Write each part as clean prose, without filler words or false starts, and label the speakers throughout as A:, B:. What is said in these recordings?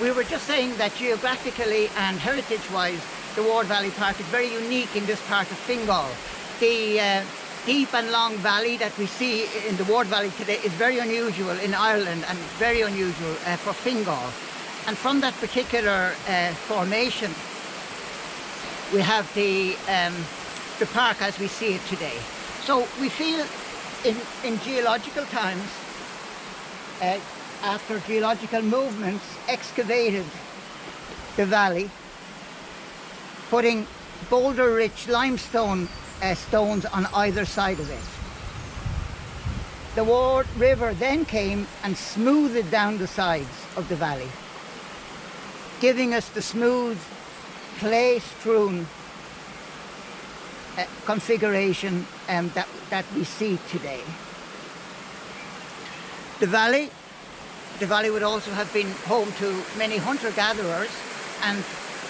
A: We were just saying that geographically and heritage-wise, the Ward Valley Park is very unique in this part of Fingal. The deep and long valley that we see in the Ward Valley today is very unusual in Ireland and very unusual for Fingal. And from that particular formation, we have the park as we see it today. So we feel in geological times, after geological movements excavated the valley, putting boulder-rich limestone stones on either side of it. The Ward River then came and smoothed down the sides of the valley, giving us the smooth, clay-strewn configuration that we see today. The valley would also have been home to many hunter-gatherers, and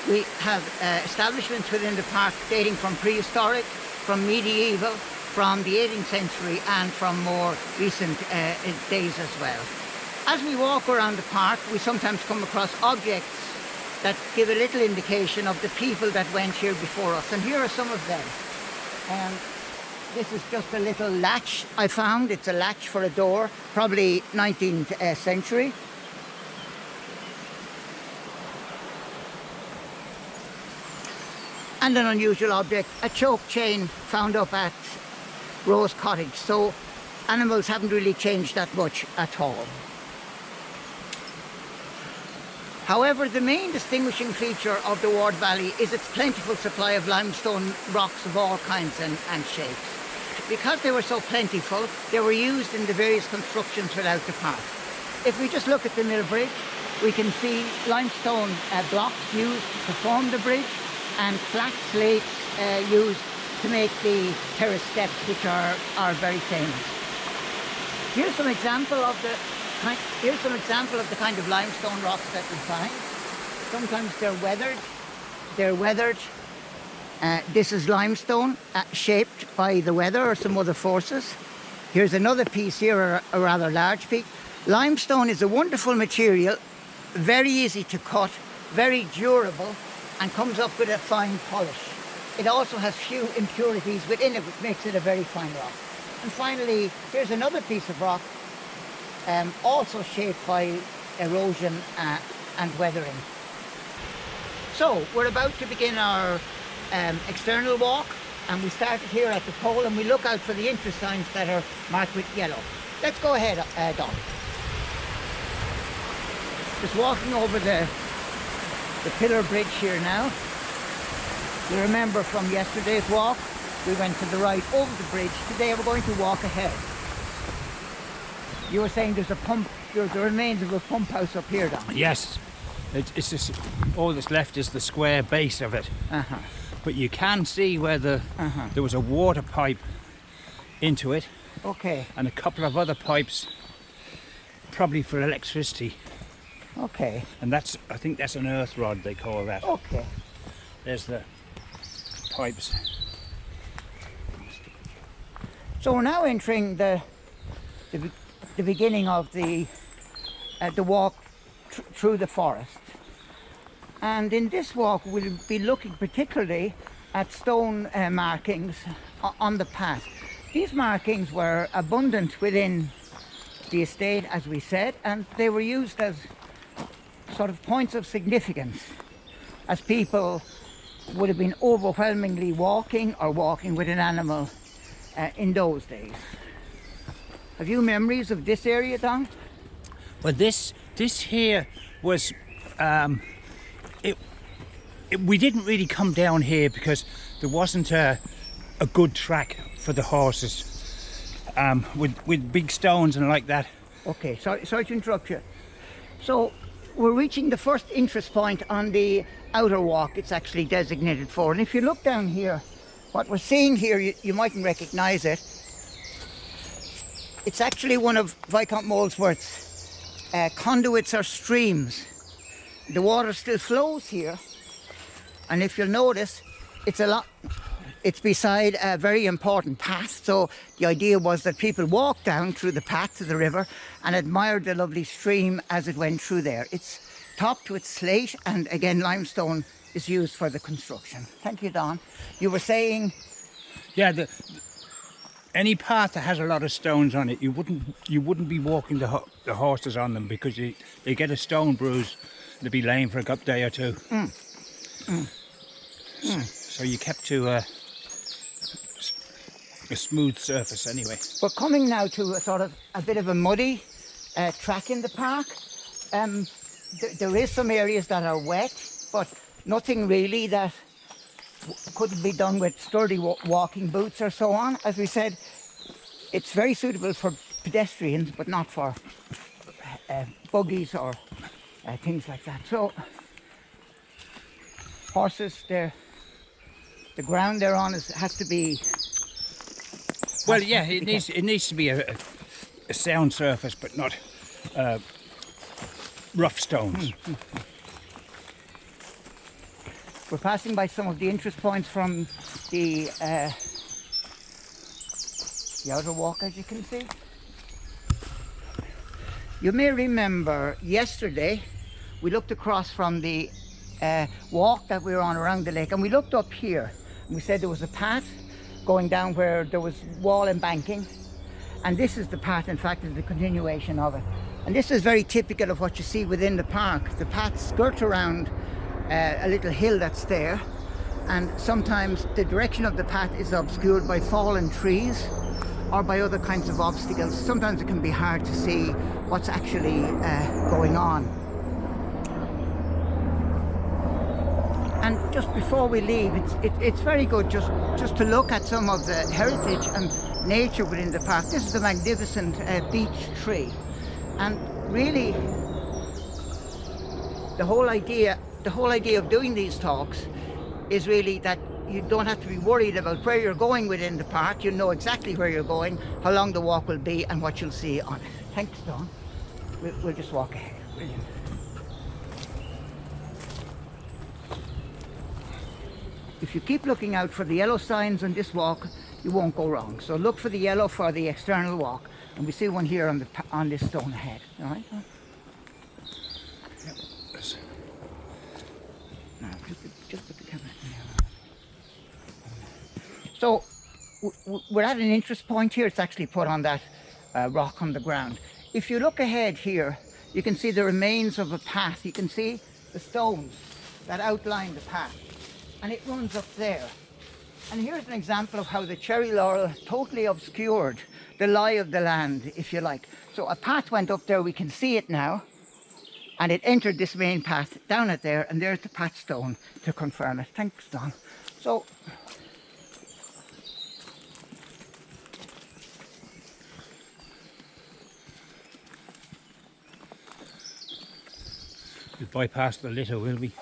A: we have establishments within the park dating from prehistoric, from medieval, from the 18th century, and from more recent days as well. As we walk around the park, we sometimes come across objects that give a little indication of the people that went here before us, and here are some of them. This is just a little latch I found. It's a latch for a door, probably 19th century. And an unusual object, a choke chain found up at Rose Cottage. So animals haven't really changed that much at all. However, the main distinguishing feature of the Ward Valley is its plentiful supply of limestone rocks of all kinds and shapes. Because they were so plentiful, they were used in the various constructions throughout the park. If we just look at the mill bridge, we can see limestone blocks used to form the bridge, and flat slates used to make the terrace steps, which are very famous. Here's some example of the kind of limestone rocks that we find. Sometimes they're weathered. This is limestone shaped by the weather or some other forces. Here's another piece here, a rather large piece. Limestone is a wonderful material, very easy to cut, very durable, and comes up with a fine polish. It also has few impurities within it, which makes it a very fine rock. And finally, here's another piece of rock, also shaped by erosion and weathering. So we're about to begin our external walk, and we started here at the pole, and we look out for the interest signs that are marked with yellow. Let's go ahead, Don. Just walking over the pillar bridge here now. You remember from yesterday's walk, we went to the right over the bridge. Today we're going to walk ahead. You were saying there's the remains of a pump house up here, Don.
B: Yes, it's just all that's left is the square base of it. But you can see where there was a water pipe into it.
A: Okay.
B: And a couple of other pipes, probably for electricity.
A: Okay.
B: And I think that's an earth rod, they call that.
A: Okay.
B: There's the pipes.
A: So we're now entering the beginning of the walk through the forest. And in this walk we'll be looking particularly at stone markings on the path. These markings were abundant within the estate, as we said, and they were used as sort of points of significance, as people would have been overwhelmingly walking with an animal in those days. Have you memories of this area, Don?
B: Well, this here was we didn't really come down here because there wasn't a good track for the horses with big stones and like that.
A: Okay, sorry to interrupt you. So we're reaching the first interest point on the outer walk it's actually designated for, and if you look down here, what we're seeing here, you mightn't recognize it. It's actually one of Viscount Molesworth's conduits or streams. The water still flows here, and if you'll notice, it's beside a very important path. So the idea was that people walked down through the path to the river and admired the lovely stream as it went through there. It's topped with slate, and again limestone is used for the construction. Thank you, Don. You were saying?
B: Yeah, any path that has a lot of stones on it, you wouldn't be walking the horses on them, because they get a stone bruise, they'd be laying for a good day or two. So you kept to a smooth surface anyway.
A: We're coming now to a sort of a bit of a muddy track in the park. There is some areas that are wet, but nothing really that couldn't be done with sturdy walking boots or so on. As we said, it's very suitable for pedestrians, but not for buggies or things like that. So horses, the ground they're on has to be.
B: Well, yeah, it needs to be a sound surface, but not rough stones.
A: We're passing by some of the interest points from the outer walk, as you can see. You may remember yesterday we looked across from the walk that we were on around the lake, and we looked up here and we said there was a path going down where there was wall embanking, and this is the path, in fact, is the continuation of it. And this is very typical of what you see within the park. The path skirts around a little hill that's there, and sometimes the direction of the path is obscured by fallen trees or by other kinds of obstacles. Sometimes it can be hard to see what's actually going on. And just before we leave, it's very good just to look at some of the heritage and nature within the park. This is a magnificent beech tree, and really the whole idea of doing these talks is really that you don't have to be worried about where you're going within the park. You know exactly where you're going, how long the walk will be, and what you'll see on it. Thanks, Don. We'll just walk ahead. Brilliant. If you keep looking out for the yellow signs on this walk, you won't go wrong. So look for the yellow for the external walk, and we see one here on this stone ahead. All right? Now, just put the camera in there. So we're at an interest point here. It's actually put on that rock on the ground. If you look ahead here, you can see the remains of a path. You can see the stones that outline the path, and it runs up there. And here's an example of how the cherry laurel has totally obscured the lie of the land, if you like. So a path went up there, we can see it now, and it entered this main path down at there, and there's the patch stone to confirm it. Thanks, Don. So
B: we'll bypass the litter, will we?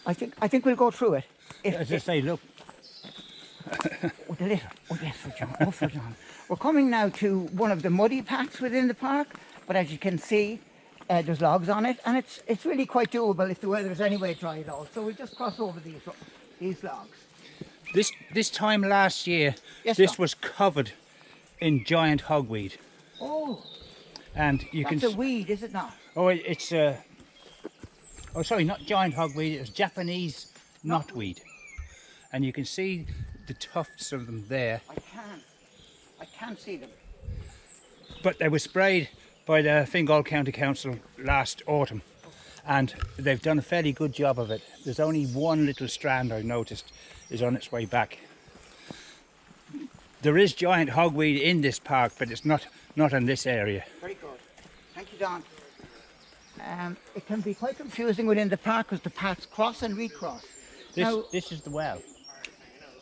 A: I think we'll go through it.
B: As I say, look.
A: Oh, the litter. Oh, yes, for John. Oh, for John. We're coming now to one of the muddy paths within the park, but as you can see, there's logs on it, and it's really quite doable if the weather's anyway dry at all. So we'll just cross over these logs.
B: This time last year,
A: yes,
B: this
A: Don.
B: was covered in giant hogweed.
A: Oh,
B: and you
A: that's
B: can.
A: a weed, is it not?
B: Oh, it's oh, sorry, not giant hogweed. It was Japanese knotweed, and you can see the tufts of them there.
A: I can't see them.
B: But they were sprayed by the Fingal County Council last autumn, and they've done a fairly good job of it. There's only one little strand I've noticed is on its way back. There is giant hogweed in this park, but it's not in this area.
A: Very good. Thank you, Don. It can be quite confusing within the park because the paths cross and recross.
B: This is the well.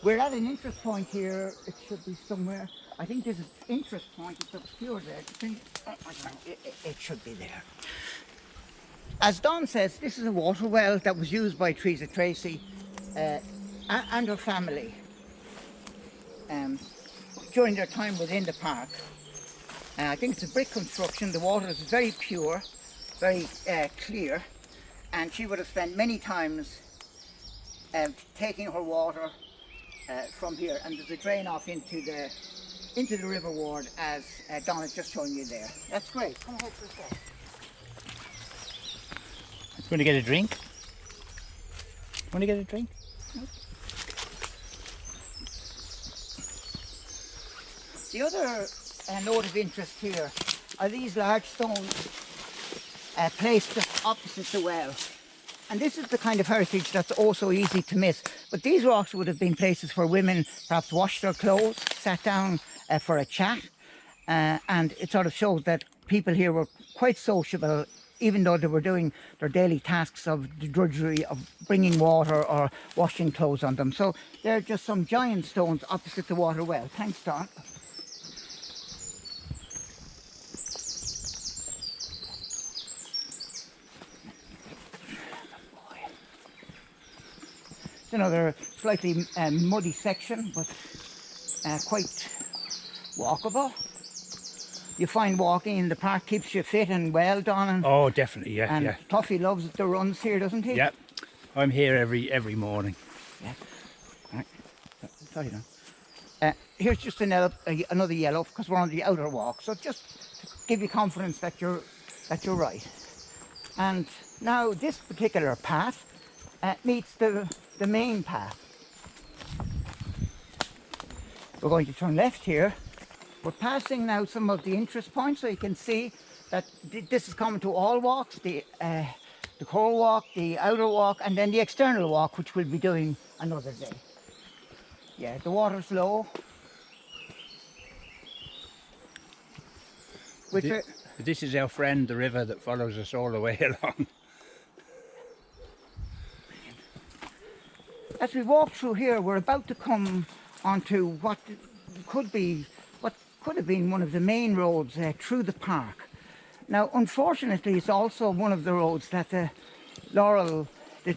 A: We're at an interest point here. It should be somewhere. I think this is interest point. It's obscured there. It should be there. As Don says, this is a water well that was used by Teresa Tracy and her family during their time within the park. I think it's a brick construction. The water is very pure, very clear, and she would have spent many times taking her water from here, and there's a drain off into into the river ward as Don is just showing you there. That's great. Come ahead for a sec.
B: Want to get a drink? Want to get a drink?
A: No. The other note of interest here are these large stones placed just opposite the well. And this is the kind of heritage that's also easy to miss. But these rocks would have been places where women perhaps washed their clothes, sat down for a chat. And it sort of shows that people here were quite sociable, even though they were doing their daily tasks of the drudgery of bringing water or washing clothes on them. So they're just some giant stones opposite the water well. Thanks, Don. It's another slightly muddy section, but quite walkable. You find walking in the park keeps you fit and well, Don. And,
B: oh, definitely, yeah.
A: And
B: yeah.
A: Tuffy loves the runs here, doesn't he?
B: Yep. I'm here every morning.
A: Yeah. Right. Sorry, Don. Here's just another yellow because we're on the outer walk. So just to give you confidence that you're right. And now this particular path meets the main path. We're going to turn left here. We're passing now some of the interest points, so you can see that this is common to all walks, the core walk, the outer walk, and then the external walk, which we'll be doing another day. Yeah, the water's low.
B: This is our friend, the river that follows us all the way along.
A: As we walk through here, we're about to come onto what could have been one of the main roads through the park. Now, unfortunately, it's also one of the roads that the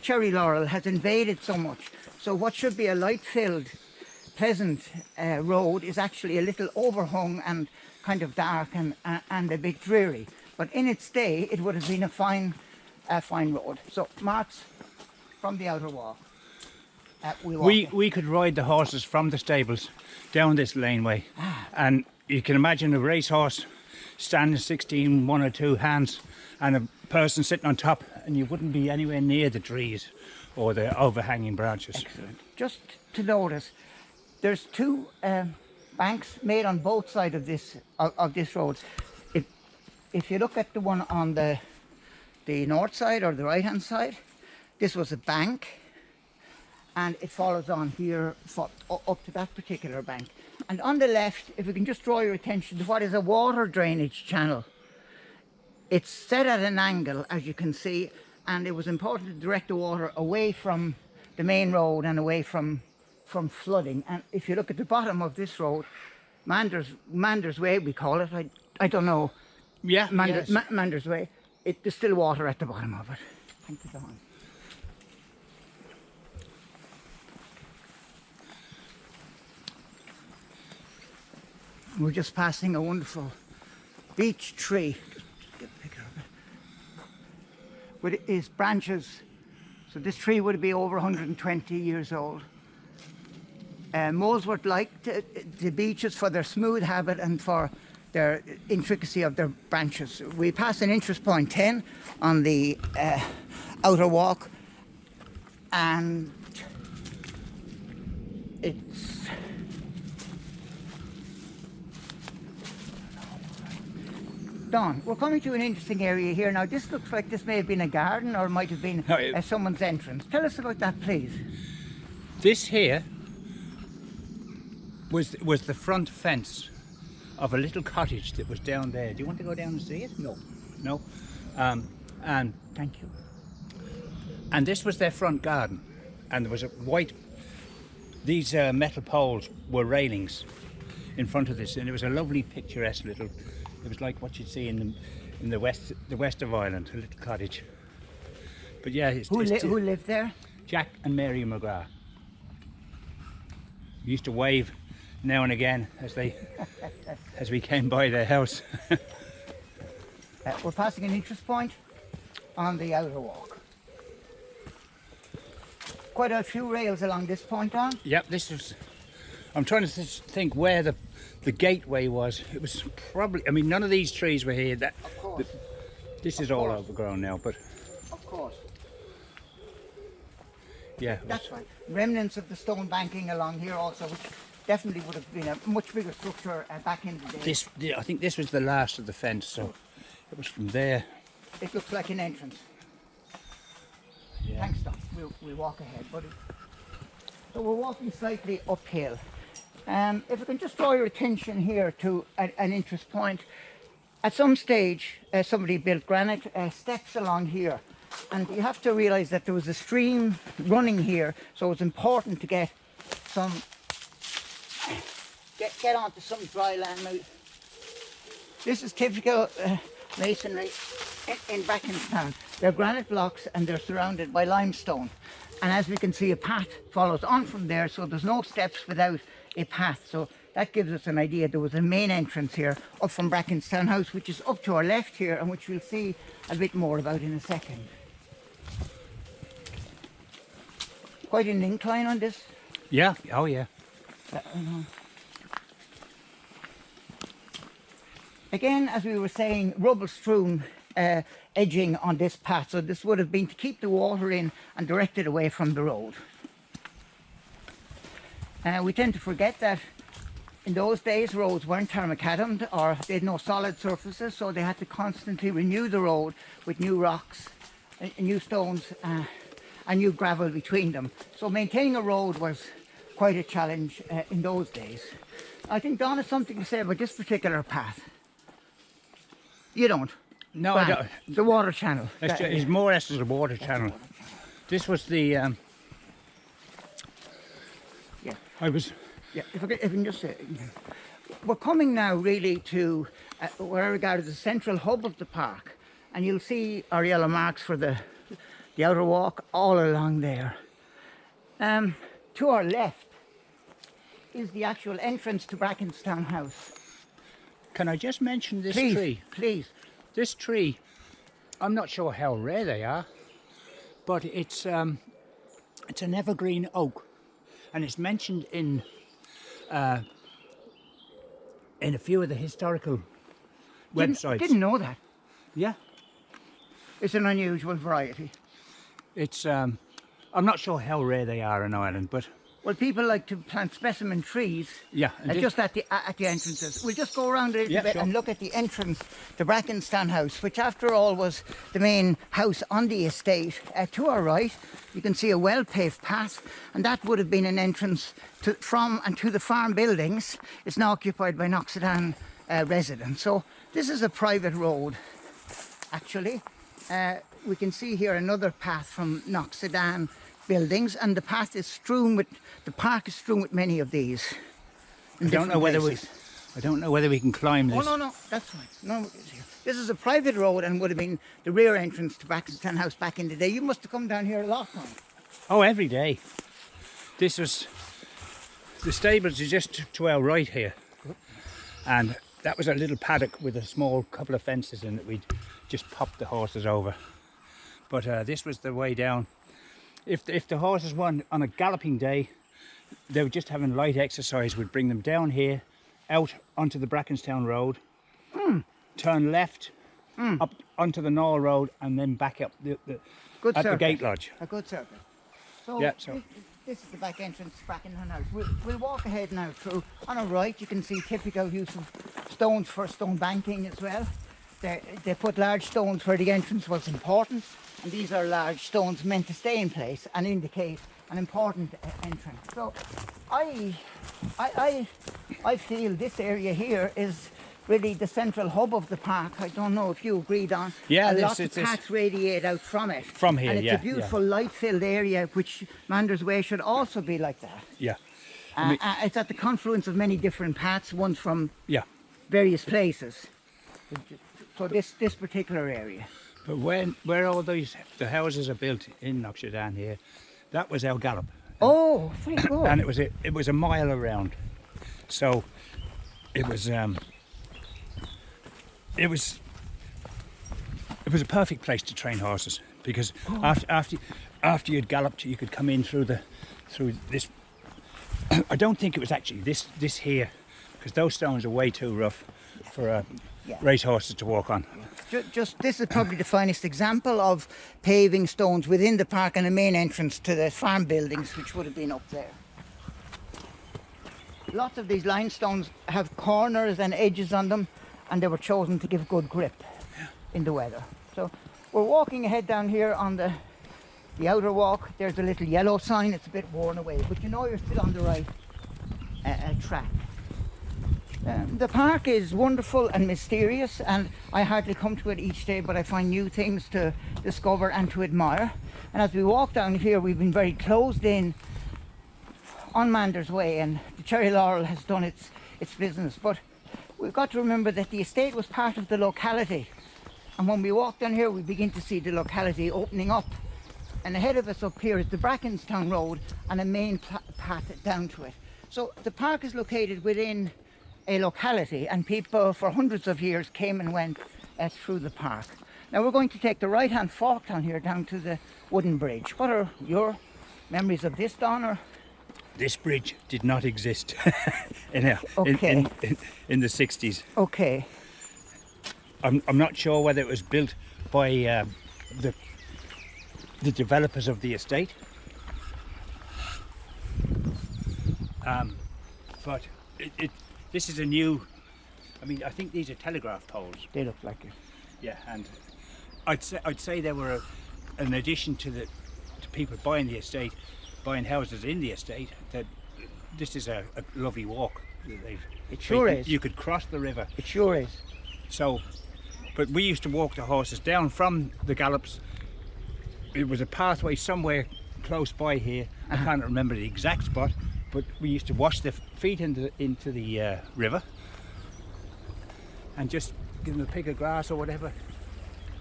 A: cherry laurel has invaded so much. So what should be a light-filled, pleasant road is actually a little overhung and kind of dark and a bit dreary. But in its day, it would have been a fine road. So, marks from the outer walk.
B: We could ride the horses from the stables down this laneway, and you can imagine a racehorse standing 16, one or two hands, and a person sitting on top, and you wouldn't be anywhere near the trees or the overhanging branches.
A: Excellent. Just to notice, there's two banks made on both sides of this road. If you look at the one on the north side or the right hand side, this was a bank. And it follows on here up to that particular bank. And on the left, if we can just draw your attention to what is a water drainage channel. It's set at an angle, as you can see, and it was important to direct the water away from the main road and away from flooding. And if you look at the bottom of this road, Mander's Way, we call it, I don't know.
B: Yeah,
A: Mander's Way, there's still water at the bottom of it. Thank you, Don. We're just passing a wonderful beech tree. Just get a picture of it. With its branches. So this tree would be over 120 years old. Molesworth liked the beeches for their smooth habit and for their intricacy of their branches. We pass an interest point 10 on the outer walk, and it's Don, we're coming to an interesting area here. Now, this looks like this may have been a garden or might have been someone's entrance. Tell us about that, please.
B: This here was the front fence of a little cottage that was down there. Do you want to go down and see it?
A: No.
B: No? And
A: Thank you.
B: And this was their front garden. And there was a these metal poles were railings in front of this, and it was a lovely picturesque little, it was like what you'd see in the west of Ireland, a little cottage. But yeah,
A: who lived there?
B: Jack and Mary McGrath. We used to wave now and again as we came by their house.
A: We're passing an interest point on the outer walk. Quite a few rails along this point, on.
B: Yep, this was. I'm trying to think where the the gateway was. It was probably, I mean, none of these trees were here.
A: Of course.
B: This is all overgrown now, but
A: Of course.
B: yeah.
A: That's right. Remnants of the stone banking along here also, which definitely would have been a much bigger structure back in the day.
B: I think this was the last of the fence, so it was from there.
A: It looks like an entrance.
B: Yeah.
A: Thanks, Don. We'll walk ahead, buddy. So we're walking slightly uphill. If we can just draw your attention here to an interest point. At some stage, somebody built granite steps along here. And you have to realise that there was a stream running here, so it's important to get some, get onto some dry land now. This is typical masonry in Brackenstown. They're granite blocks and they're surrounded by limestone. And as we can see, a path follows on from there, so there's no steps without a path. So that gives us an idea there was a main entrance here up from Brackenstown House, which is up to our left here and which we'll see a bit more about in a second. Quite an incline on this.
B: Yeah, oh yeah.
A: Again, as we were saying, rubble strewn edging on this path, so this would have been to keep the water in and direct it away from the road. We tend to forget that in those days roads weren't tarmacaddamed or they had no solid surfaces, so they had to constantly renew the road with new rocks, new stones and new gravel between them. So maintaining a road was quite a challenge in those days. I think Don has something to say about this particular path. You don't?
B: No, I don't.
A: The water channel.
B: It's more or less as a water channel. This was the.
A: Yeah.
B: I was.
A: Yeah. If I can just say, we're coming now really to what I regard as the central hub of the park, and you'll see our yellow marks for the outer walk all along there. To our left is the actual entrance to Brackenstown House. An
B: I just mention this
A: please,
B: tree?
A: Please.
B: This tree, I'm not sure how rare they are, but it's an evergreen oak, and it's mentioned in a few of the historical websites.
A: Didn't know that.
B: Yeah,
A: It's an unusual variety.
B: it's. I'm not sure how rare they are in Ireland, but
A: Well, people like to plant specimen trees.
B: yeah,
A: Just at the entrances. We'll just go around a little bit
B: sure.
A: and look at the entrance to Brackenstown House, which after all was the main house on the estate. To our right, you can see a well-paved path, and that would have been an entrance from and to the farm buildings. It's now occupied by Knocksedan residents. So this is a private road, actually. We can see here another path from Knocksedan buildings, and the path is strewn with, the park is strewn with many of these.
B: I don't know whether we can climb this.
A: Oh no, that's fine. No, this is a private road and would have been the rear entrance to Brackenstown House back in the day. You must have come down here a lot, man.
B: Oh, every day. This was the stables are just to our right here, and that was a little paddock with a small couple of fences in it. We'd just popped the horses over, but this was the way down. If the horses were on a galloping day, they were just having light exercise. We'd bring them down here, out onto the Brackenstown Road, turn left, up onto the Knoll Road, and then back up the Gate Lodge.
A: A good circle. So,
B: Yeah,
A: this is the back entrance to Brackenstown House. We'll walk ahead now through. On our right, you can see typical use of stones for stone banking as well. They put large stones where the entrance was important, and these are large stones meant to stay in place and indicate an important entrance. So I feel this area here is really the central hub of the park. I don't know if you agreed on.
B: Yeah,
A: lots of paths radiate out from it.
B: From here,
A: and it's
B: yeah,
A: a beautiful light-filled area, which Manders Way should also be like that.
B: Yeah.
A: It's at the confluence of many different paths, ones from
B: Yeah.
A: various places. So this particular area.
B: But where all the houses are built in Knocksedan here, that was our gallop.
A: Oh, very good.
B: And it was a mile around. So it was a perfect place to train horses, because after you'd galloped, you could come in through this. I don't think it was actually this here, because those stones are way too rough for
A: Yeah.
B: race horses to walk on.
A: Just this is probably the finest example of paving stones within the park and the main entrance to the farm buildings, which would have been up there. Lots of these limestones have corners and edges on them, and they were chosen to give good grip in the weather. So we're walking ahead down here on the outer walk. There's a little yellow sign. It's a bit worn away, but you know you're still on the right track. The park is wonderful and mysterious, and I hardly come to it each day, but I find new things to discover and to admire. And as we walk down here, we've been very closed in on Manders Way, and the cherry laurel has done its business. But we've got to remember that the estate was part of the locality, and when we walk down here we begin to see the locality opening up, and ahead of us up here is the Brackenstown road and a main path down to it. So the park is located within a locality, and people for hundreds of years came and went through the park. Now we're going to take the right hand fork down here down to the wooden bridge. What are your memories of this, Don? Or
B: This bridge did not exist in the 60s.
A: Okay.
B: I'm not sure whether it was built by the developers of the estate, but this is a new. I mean, I think these are telegraph poles.
A: They look like it.
B: Yeah, and I'd say they were an addition to people buying the estate, buying houses in the estate. That this is a lovely walk.
A: It sure is.
B: You could cross the river.
A: It sure is.
B: So, but we used to walk the horses down from the gallops. It was a pathway somewhere close by here. I can't remember the exact spot, but we used to wash the feet into the river and just give them a pick of grass or whatever.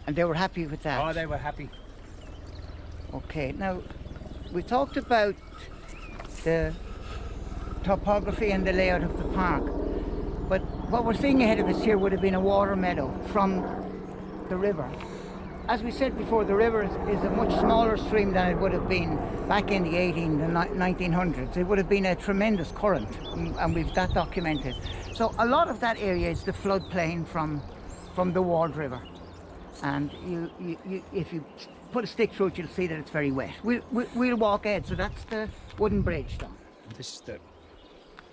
A: And they were happy with that?
B: Oh, they were happy.
A: Okay, now we talked about the topography and the layout of the park, but what we're seeing ahead of us here would have been a water meadow from the river. As we said before, the river is a much smaller stream than it would have been back in the 1900s. It would have been a tremendous current, and we've that documented. So a lot of that area is the floodplain from the Ward River, and if you put a stick through it, you'll see that it's very wet. We'll walk ahead. So that's the wooden bridge, Don.
B: This is the.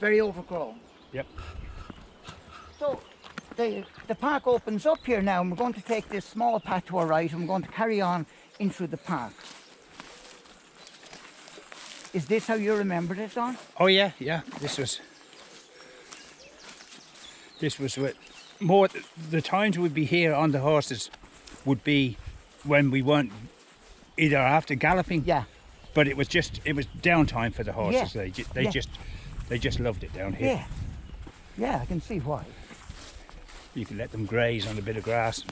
A: Very overgrown.
B: Yep.
A: So the park opens up here now, and we're going to take this small path to our right, and we're going to carry on in through the park. Is this how you remembered it, Don?
B: Oh yeah. This was what more the times we'd be here on the horses would be when we weren't either after galloping.
A: Yeah.
B: But it was downtime for the horses.
A: Yeah.
B: They just loved it down here.
A: Yeah, I can see why.
B: You could let them graze on a bit of grass.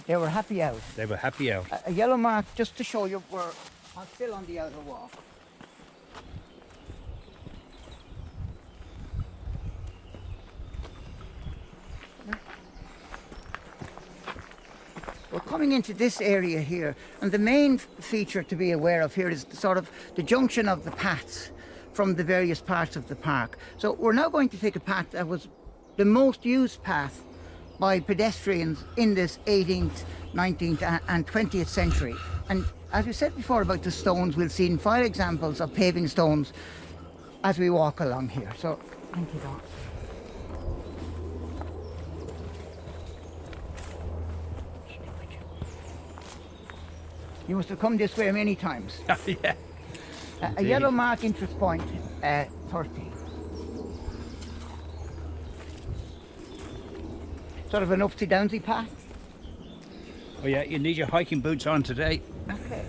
A: They were happy out.
B: They were happy out.
A: A yellow mark just to show you we're still on the outer walk. We're coming into this area here, and the main feature to be aware of here is sort of the junction of the paths from the various parts of the park. So we're now going to take a path that was the most used path by pedestrians in this 18th, 19th and 20th century. And as we said before about the stones, we'll see 5 examples of paving stones as we walk along here. So thank you, Don. You must have come this way many times.
B: Yeah.
A: A yellow mark interest point, 30. Sort of an upsy-downsy path.
B: Oh yeah, you need your hiking boots on today.
A: Okay.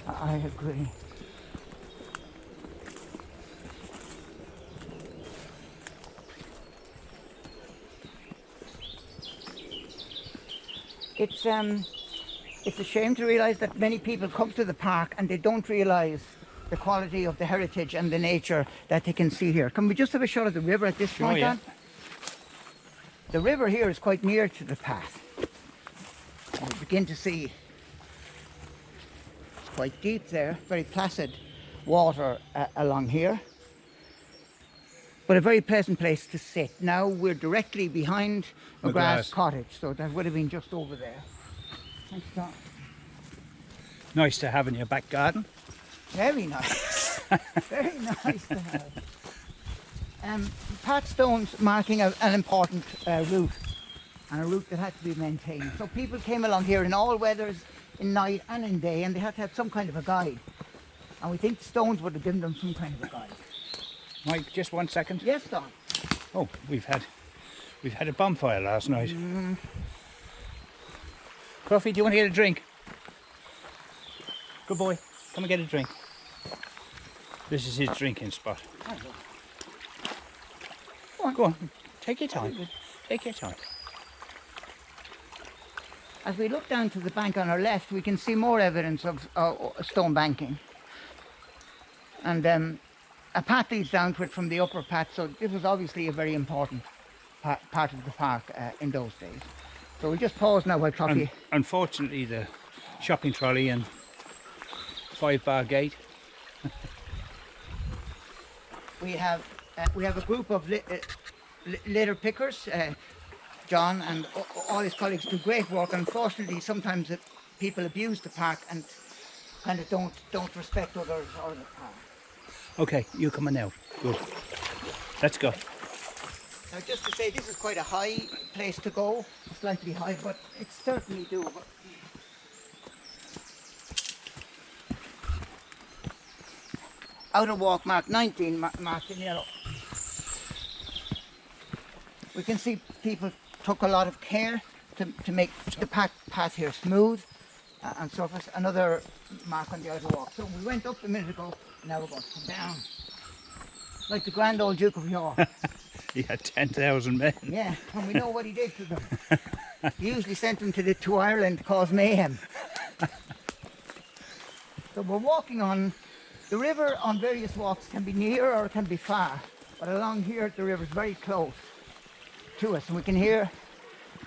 A: I agree. It's a shame to realise that many people come to the park and they don't realise the quality of the heritage and the nature that they can see here. Can we just have a shot of the river at this point,
B: yeah.
A: Don? The river here is quite near to the path. And we begin to see it's quite deep there, very placid water along here. but a very pleasant place to sit. Now we're directly behind McGrath's cottage, so that would have been just over there. Thanks, Tom.
B: Nice to have in your back garden.
A: Very nice. Very nice to have. Pat Stone's marking an important route, and a route that had to be maintained. So people came along here in all weathers, in night and in day, and they had to have some kind of a guide. And we think the Stones would have given them some kind of a guide.
B: Mike, just 1 second.
A: Yes, Don.
B: Oh, we've had a bonfire last night. Cruffy, do you want to get a drink? Good boy, come and get a drink. This is his drinking spot. Go on, take your time. Take your time.
A: As we look down to the bank on our left, we can see more evidence of stone banking. And a path leads down to it from the upper path, so this was obviously a very important part of the park in those days. So we'll just pause now while Cruffy...
B: Unfortunately, the shopping trolley and 5-bar gate.
A: We have a group of litter pickers. John and all his colleagues do great work. Unfortunately, sometimes people abuse the park and kind of don't respect others or the park.
B: Okay, you coming out. Good. Let's go.
A: Now, just to say, this is quite a high place to go, slightly high, but it's certainly doable. Outer walk mark 19, marked in yellow. We can see people took a lot of care to make the path here smooth and surface. Another mark on the outer walk. So we went up a minute ago, and now we're going to come down. Like the grand old Duke of York.
B: He had 10,000 men.
A: Yeah, and we know what he did to them. He usually sent them to Ireland to cause mayhem. So we're walking on the river. On various walks can be near or it can be far, but along here the river's very close to us, and we can hear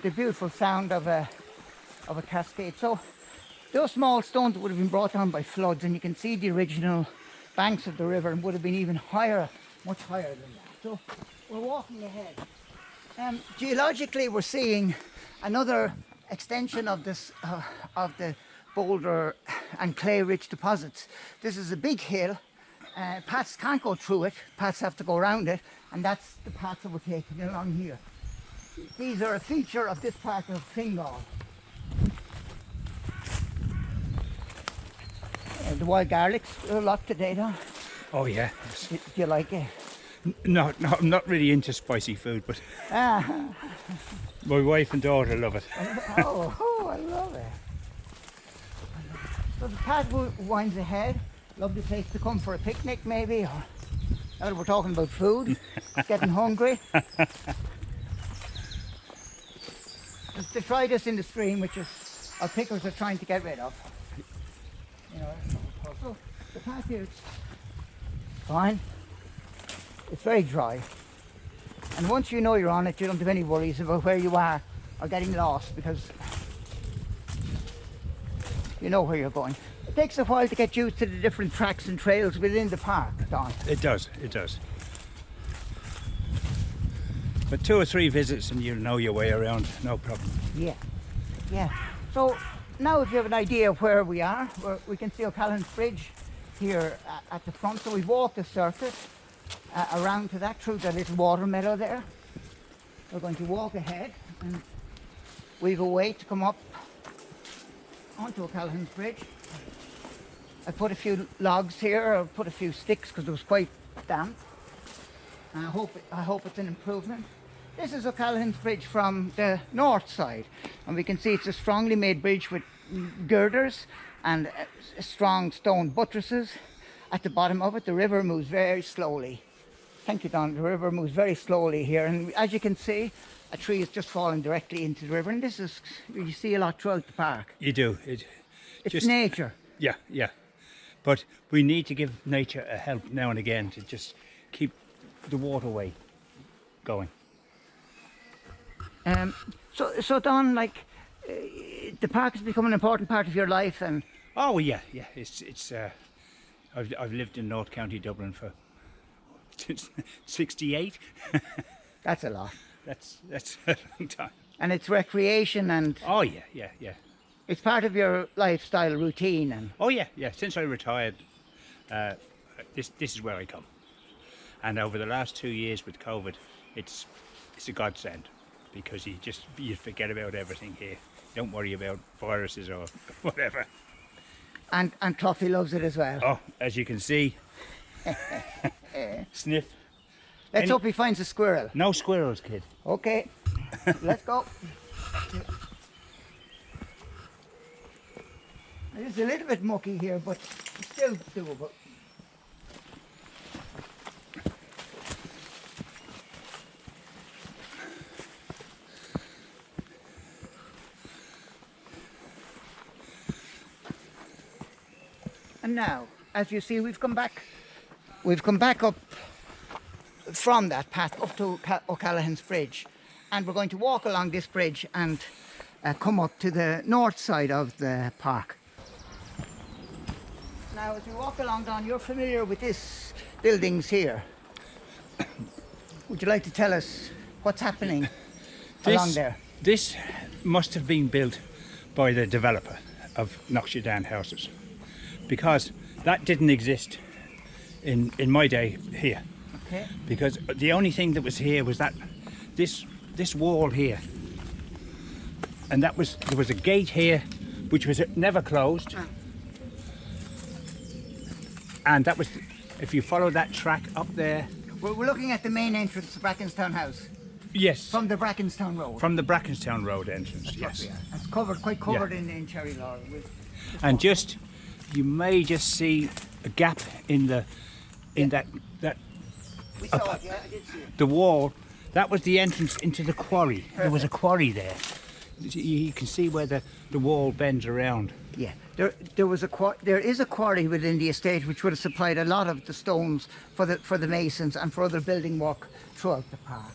A: the beautiful sound of a cascade. So those small stones would have been brought down by floods, and you can see the original banks of the river and would have been even higher, much higher than that. So we're walking ahead. Geologically, we're seeing another extension of this of the boulder and clay-rich deposits. This is a big hill. Paths can't go through it. Paths have to go around it, and that's the path that we're taking along here. These are a feature of this part of Fingal. The wild garlic's a lot today, though.
B: Oh yeah.
A: Do you like it?
B: No, I'm not really into spicy food, but my wife and daughter love it.
A: Oh, I love it. So the path winds ahead. Lovely place to come for a picnic, maybe. Or now that we're talking about food, getting hungry. Just to try this in the stream, which is our pickers are trying to get rid of. You know, so the path here is fine. It's very dry, and once you know you're on it, you don't have any worries about where you are or getting lost, because you know where you're going. It takes a while to get used to the different tracks and trails within the park, Don.
B: It does, it does. But 2 or 3 visits and you'll know your way around, no problem.
A: Yeah, yeah. So now if you have an idea of where we are, we can see O'Callaghan's Bridge here at the front. So we've walked the circuit around to that through the little water meadow there. We're going to walk ahead, and we've a way to come up onto O'Callaghan's Bridge. I put a few logs here, I put a few sticks because it was quite damp. And I hope it's an improvement. This is O'Callaghan's Bridge from the north side, and we can see it's a strongly made bridge with girders and strong stone buttresses at the bottom of it. The river moves very slowly. Thank you, Don. The river moves very slowly here, and as you can see, a tree is just falling directly into the river, and this is, you see a lot throughout the park.
B: You do.
A: It's
B: just
A: nature.
B: Yeah, yeah. But we need to give nature a help now and again to just keep the waterway going. So Don, like, the park has become an important part of your life, and oh yeah, yeah. It's I've lived in North County Dublin for since 68.
A: That's a lot.
B: That's a long time.
A: And it's recreation, and
B: Oh yeah, yeah, yeah.
A: it's part of your lifestyle routine. And
B: Oh yeah, yeah. Since I retired, this is where I come. And over the last 2 years with COVID, it's a godsend, because you forget about everything here. Don't worry about viruses or whatever.
A: and Cluffy loves it as well.
B: Oh, as you can see, sniff.
A: Let's hope he finds a squirrel.
B: No squirrels, kid.
A: Okay, let's go. It's a little bit mucky here, but it's still doable. And now, as you see, we've come back up from that path up to O'Callaghan's Bridge, and we're going to walk along this bridge and come up to the north side of the park. Now, as we walk along, Don, you're familiar with these buildings here. Would you like to tell us what's happening along there?
B: This must have been built by the developer of Knockshire Down houses, because that didn't exist in my day here.
A: Okay.
B: Because the only thing that was here was that this wall here, and there was a gate here which was never closed. And that was, if you follow that track up there.
A: We're looking at the main entrance to Brackenstown House.
B: Yes.
A: From the Brackenstown Road.
B: From the Brackenstown Road entrance.
A: That's
B: yes.
A: what we are. It's covered, quite covered in cherry laurel.
B: And you may just see a gap in that.
A: We saw it, yeah, I did see it.
B: The wall. That was the entrance into the quarry. Perfect. There was a quarry there. You can see where the wall bends around.
A: Yeah, there is a quarry within the estate which would have supplied a lot of the stones for the masons and for other building work throughout the park.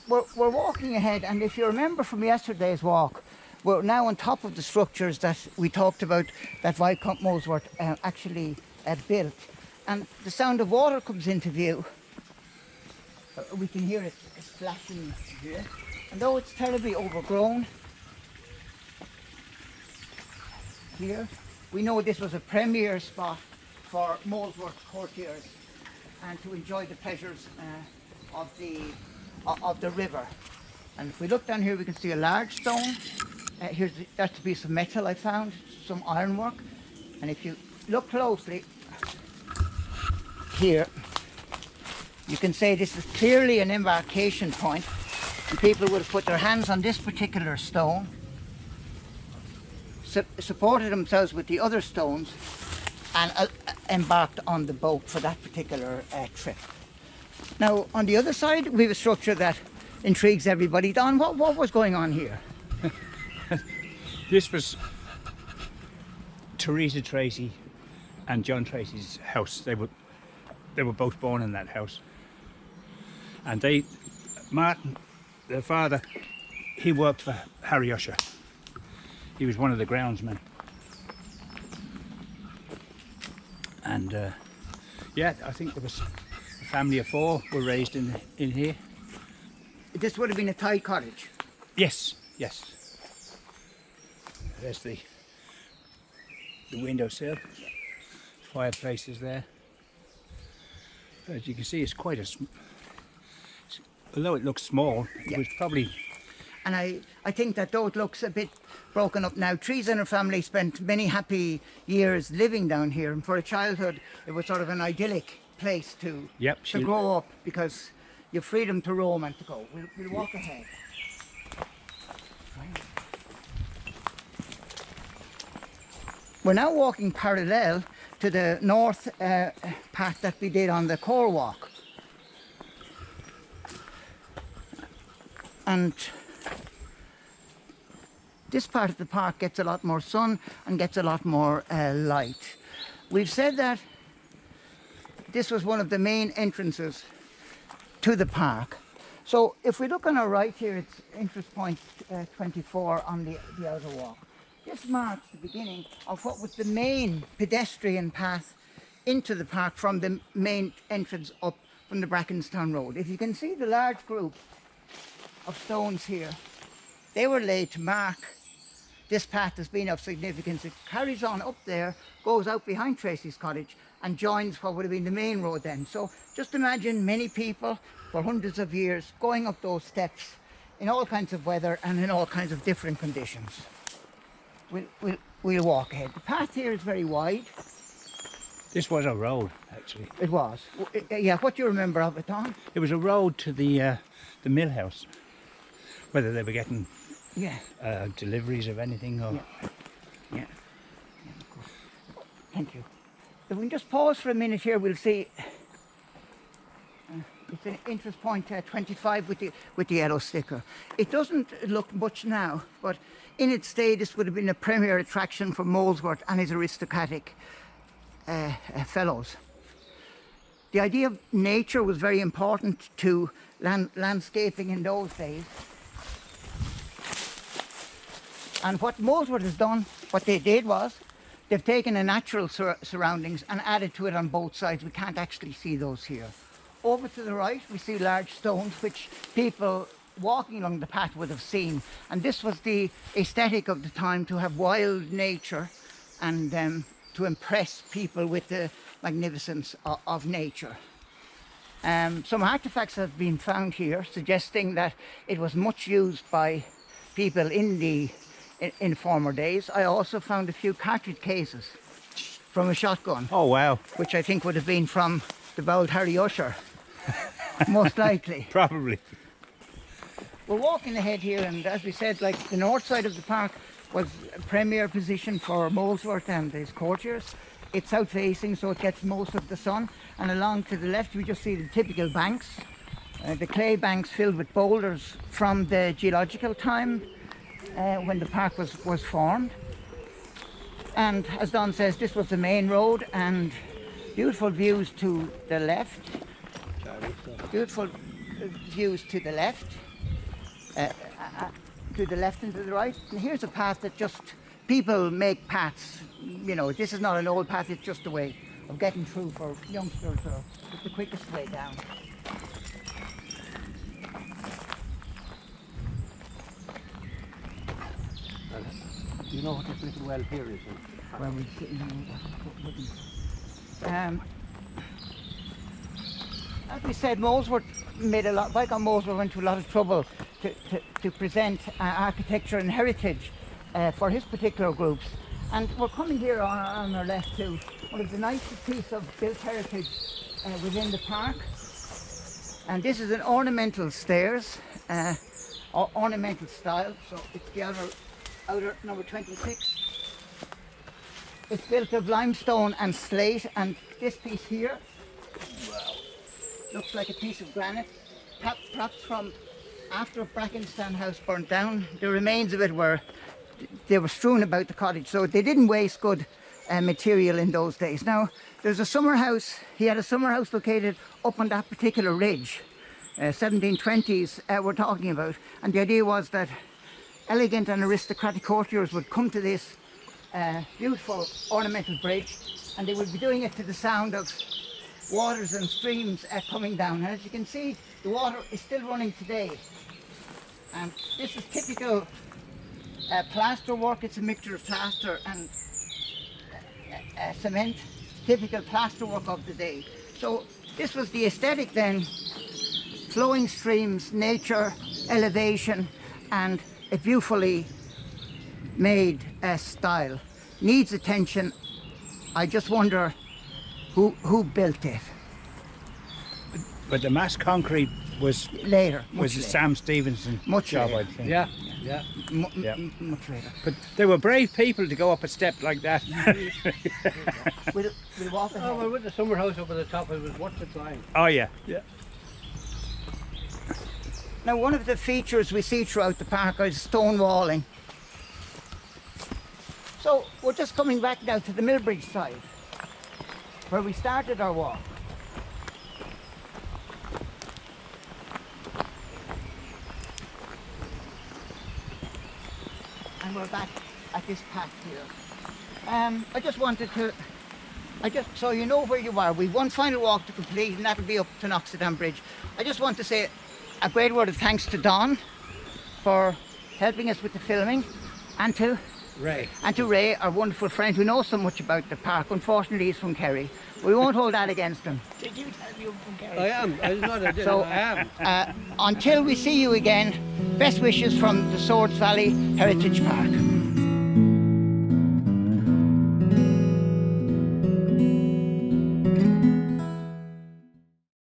A: We're walking ahead, and if you remember from yesterday's walk, we're now on top of the structures that we talked about that Viscount Molesworth actually built, and the sound of water comes into view. We can hear it splashing here, and though it's terribly overgrown here, we know this was a premier spot for Molesworth courtiers and to enjoy the pleasures of the river. And if we look down here, we can see a large stone. That's a piece of metal I found, some ironwork. And if you look closely here, you can say this is clearly an embarkation point. And people would have put their hands on this particular stone, supported themselves with the other stones, and embarked on the boat for that particular trip. Now, on the other side, we have a structure that intrigues everybody. Don, what was going on here?
B: This was Teresa Tracy and John Tracy's house. They were both born in that house. And Martin, their father, he worked for Harry Usher. He was one of the groundsmen. And yeah, I think there was a family of 4 were raised in here.
A: This would have been a Thai cottage.
B: Yes, yes. There's the windowsill. Fireplaces there. But as you can see, it's quite although it looks small, it was probably.
A: And I think that though it looks a bit broken up now, Teresa and her family spent many happy years living down here, and for a childhood it was sort of an idyllic place to grow up, because you have freedom to roam and to go. We'll walk ahead. We're now walking parallel to the north path that we did on the core walk. And this part of the park gets a lot more sun and gets a lot more light. We've said that this was one of the main entrances to the park. So if we look on our right here, it's entrance point 24 on the outer walk. This marks the beginning of what was the main pedestrian path into the park from the main entrance up from the Brackenstown road. If you can see the large group of stones here, they were laid to mark this path as being of significance. It carries on up there, goes out behind Tracy's cottage and joins what would have been the main road then. So just imagine many people for hundreds of years going up those steps in all kinds of weather and in all kinds of different conditions. We'll walk ahead. The path here is very wide.
B: This was a road, actually.
A: It was. Yeah, what do you remember of it, Don?
B: It was a road to the mill house, whether they were getting deliveries of anything or...
A: Yeah. Thank you. If we can just pause for a minute here, we'll see... it's an interest point 25 with the yellow sticker. It doesn't look much now, but in its day this would have been a premier attraction for Molesworth and his aristocratic fellows. The idea of nature was very important to landscaping in those days. And what Molesworth has done, what they did was, they've taken the natural surroundings and added to it on both sides. We can't actually see those here. Over to the right, we see large stones, which people walking along the path would have seen. And this was the aesthetic of the time, to have wild nature and to impress people with the magnificence of nature. Some artifacts have been found here suggesting that it was much used by people in former days. I also found a few cartridge cases from a shotgun.
B: Oh wow.
A: Which I think would have been from the bald Harry Usher, most likely.
B: Probably.
A: We're walking ahead here, and as we said, like, the north side of the park was a premier position for Molesworth and his courtiers. It's south facing, so it gets most of the sun, and along to the left we just see the typical banks, the clay banks filled with boulders from the geological time when the park was formed. And as Don says, this was the main road, and beautiful views to the left. Beautiful views to the left. To the left and to the right. And here's a path that just people make paths. You know, this is not an old path, it's just a way of getting through for youngsters, or it's the quickest way down.
C: Do you know what this little well here is?
A: Where we sit as we said, Molesworth made a lot. Viscount Molesworth went to a lot of trouble to present architecture and heritage for his particular groups. And we're coming here on our left to one of the nicest piece of built heritage within the park. And this is an ornamental stairs, ornamental style. So it's the outer number 26. It's built of limestone and slate, and this piece here looks like a piece of granite, perhaps from after Brackenstown house burnt down. The remains of it were strewn about the cottage, so they didn't waste good material in those days. Now, there's a summer house. He had a summer house located up on that particular ridge, 1720s we're talking about, and the idea was that elegant and aristocratic courtiers would come to this beautiful ornamental bridge, and they would be doing it to the sound of waters and streams coming down. And as you can see, the water is still running today. And this is typical plaster work. It's a mixture of plaster and cement, typical plaster work of the day. So this was the aesthetic then: flowing streams, nature, elevation, and a beautifully made style. Needs attention. I just wonder who built it.
B: But the mass concrete was
A: later.
B: Was a Sam Stevenson job, I think.
C: Yeah.
A: Much later.
B: But they were brave people to go up a step like that.
A: We'll walk ahead.
C: Oh, well, with the summer house up at the top, it was worth the climb.
B: Oh yeah.
A: Now, one of the features we see throughout the park is stone walling. So we're just coming back now to the Millbridge side, where we started our walk. And we're back at this path here. I just wanted to So you know where you are. We've one final walk to complete, and that'll be up to Noxidam Bridge. I just want to say a great word of thanks to Don for helping us with the filming, and to Ray, our wonderful friend who knows so much about the park. Unfortunately, he's from Kerry. We won't hold that against him.
B: Did you tell me you were from Kerry?
C: I am. I know I did.
A: So,
C: I am.
A: Until we see you again, best wishes from the Swords Valley Heritage Park.